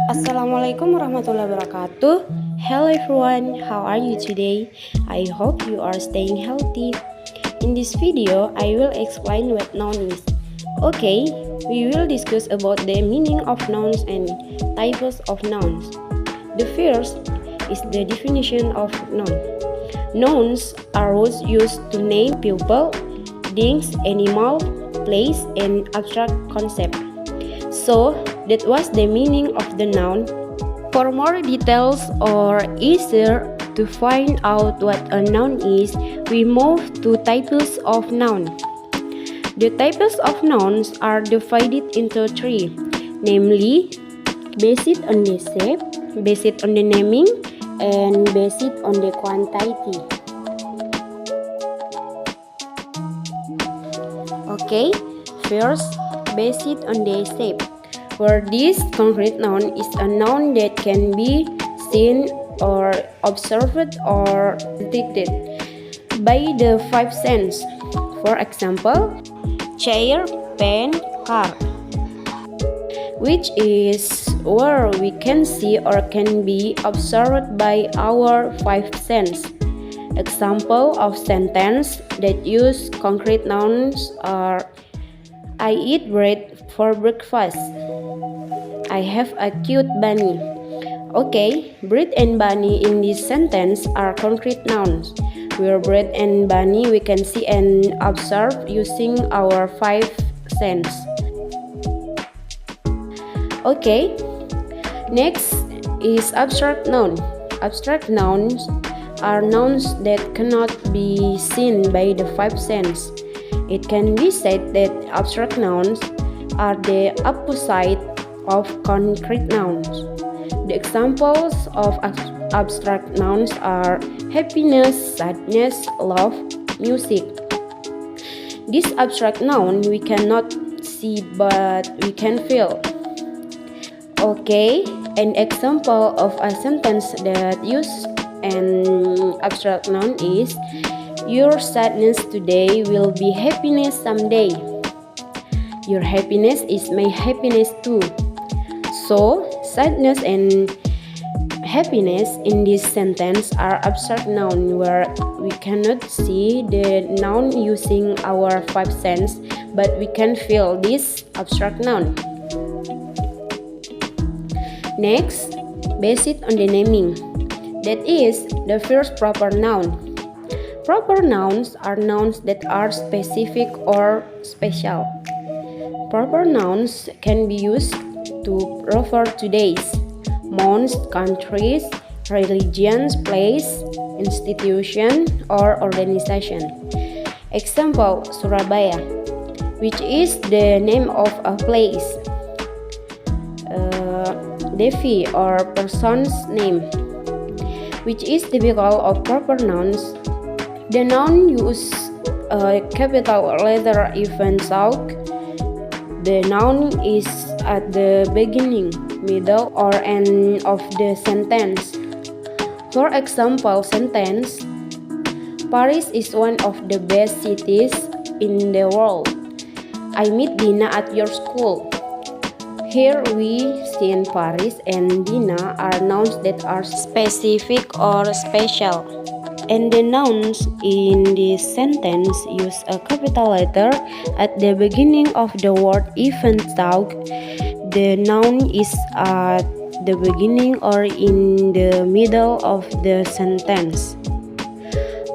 Assalamualaikum warahmatullahi wabarakatuh. Hello everyone, how are you today? I hope you are staying healthy. In this video, I will explain what noun is. Okay, we will discuss about the meaning of nouns and types of nouns. The first is the definition of noun. Nouns are words used to name people, things, animal, place, and abstract concept. So, that was the meaning of the noun. For more details or easier to find out what a noun is, we move to types of noun. The types of nouns are divided into three, namely based on the shape, based on the naming, and based on the quantity. Okay, first, based on the shape, where this concrete noun is a noun that can be seen or observed or detected by the five senses. For example, chair, pen, car, which is where we can see or can be observed by our five senses. Example of sentence that use concrete nouns are: I eat bread for breakfast. I have a cute bunny. Okay, bread and bunny in this sentence are concrete nouns, where bread and bunny we can see and observe using our five senses. Okay, next is abstract noun. Abstract nouns are nouns that cannot be seen by the five senses. It can be said that abstract nouns are the opposite of concrete nouns. The examples of abstract nouns are happiness, sadness, love, music. This abstract noun we cannot see but we can feel. Okay, an example of a sentence that uses an abstract noun is: your sadness today will be happiness someday. Your happiness is my happiness too. So, sadness and happiness in this sentence are abstract nouns where we cannot see the noun using our five senses, but we can feel this abstract noun. Next, based on the naming. That is the first proper noun. Proper nouns are nouns that are specific or special. Proper nouns can be used to refer to days, months, countries, religions, place, institution, or organization. Example, Surabaya, which is the name of a place. Devi or person's name, which is typical of proper nouns. The noun use a capital letter even sound. The noun is at the beginning, middle, or end of the sentence. For example, sentence: Paris is one of the best cities in the world. I meet Dina at your school. Here we see in Paris and Dina are nouns that are specific or special. And the nouns in this sentence use a capital letter at the beginning of the word even though the noun is at the beginning or in the middle of the sentence.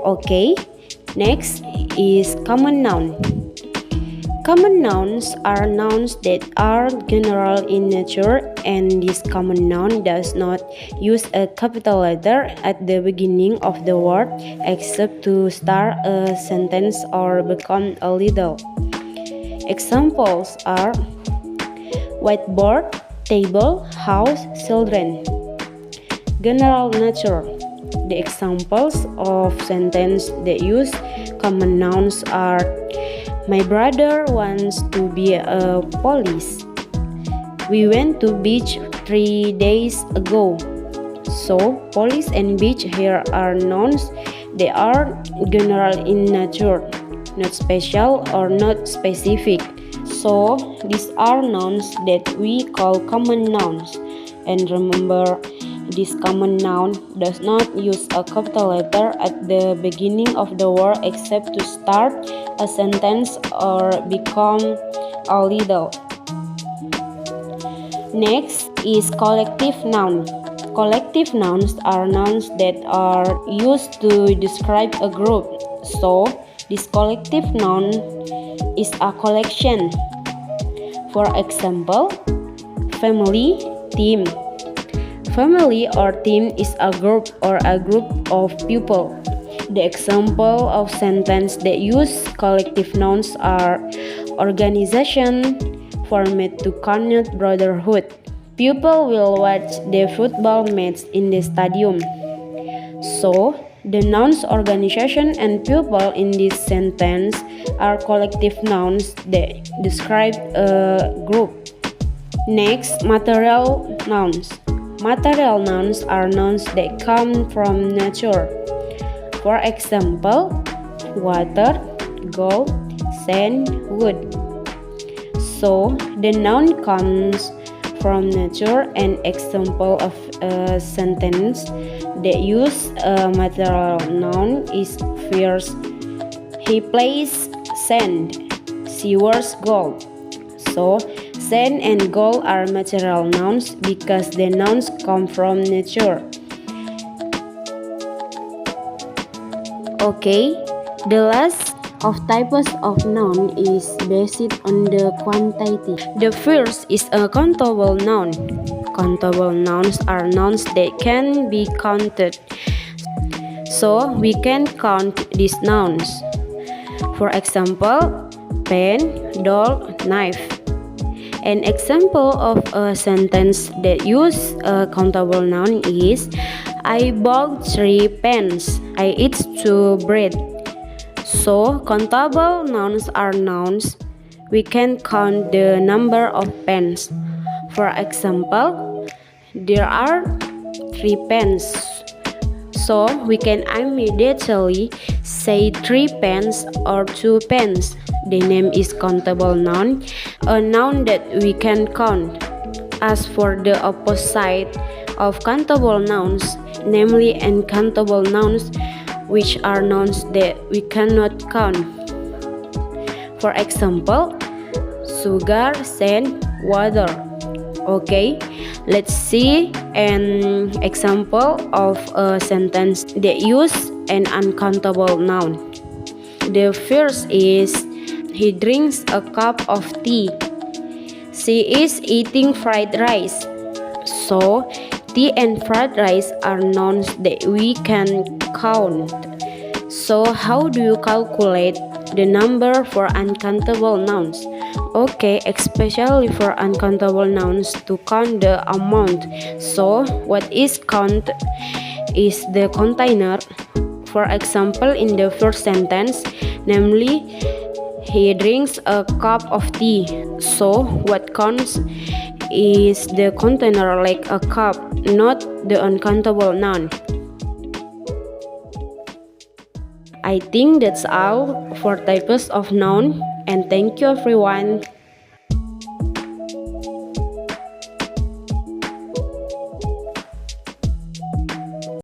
Okay, next is common noun. Common nouns are nouns that are general in nature, and this common noun does not use a capital letter at the beginning of the word except to start a sentence or become a little. Examples are whiteboard, table, house, children. General nature. The examples of sentences that use common nouns are: my brother wants to be a police. We went to beach 3 days ago. So, police and beach here are nouns. They are general in nature, not special or not specific. So, these are nouns that we call common nouns. And remember, this common noun does not use a capital letter at the beginning of the word except to start a sentence or become a little. Next is collective noun. Collective nouns are nouns that are used to describe a group. So, this collective noun is a collection. For example, family, team. Family or team is a group or a group of people. The example of sentence that use collective nouns are organization formed to connote brotherhood. People will watch the football match in the stadium. So, the nouns organization and people in this sentence are collective nouns that describe a group. Next, material nouns. Material nouns are nouns that come from nature. For example, water, gold, sand, wood. So, the noun comes from nature. An example of a sentence that use a material noun is first, he plays sand, she wears gold. So, sand and gold are material nouns because the nouns come from nature. Okay, the last of types of noun is based on the quantity. The first is a countable noun. Countable nouns are nouns that can be counted. So we can count these nouns. For example, pen, doll, knife. An example of a sentence that use a countable noun is I bought 3 pens. I eat 2 bread. So, countable nouns are nouns. We can count the number of pens. For example, there are 3 pens. So, we can immediately say 3 pens or 2 pens. The name is countable noun, a noun that we can count. As for the opposite of countable nouns, namely uncountable nouns, which are nouns that we cannot count. For example, sugar, sand, water. Okay, let's see an example of a sentence that use an uncountable noun. The first is he drinks a cup of tea. She is eating fried rice. So, tea and fried rice are nouns that we can count. So, how do you calculate the number for uncountable nouns? Okay, especially for uncountable nouns to count the amount. So, what is count is the container. For example, in the first sentence, namely, he drinks a cup of tea. So, what counts is the container like a cup, not the uncountable noun. I think that's all for types of noun, and thank you everyone.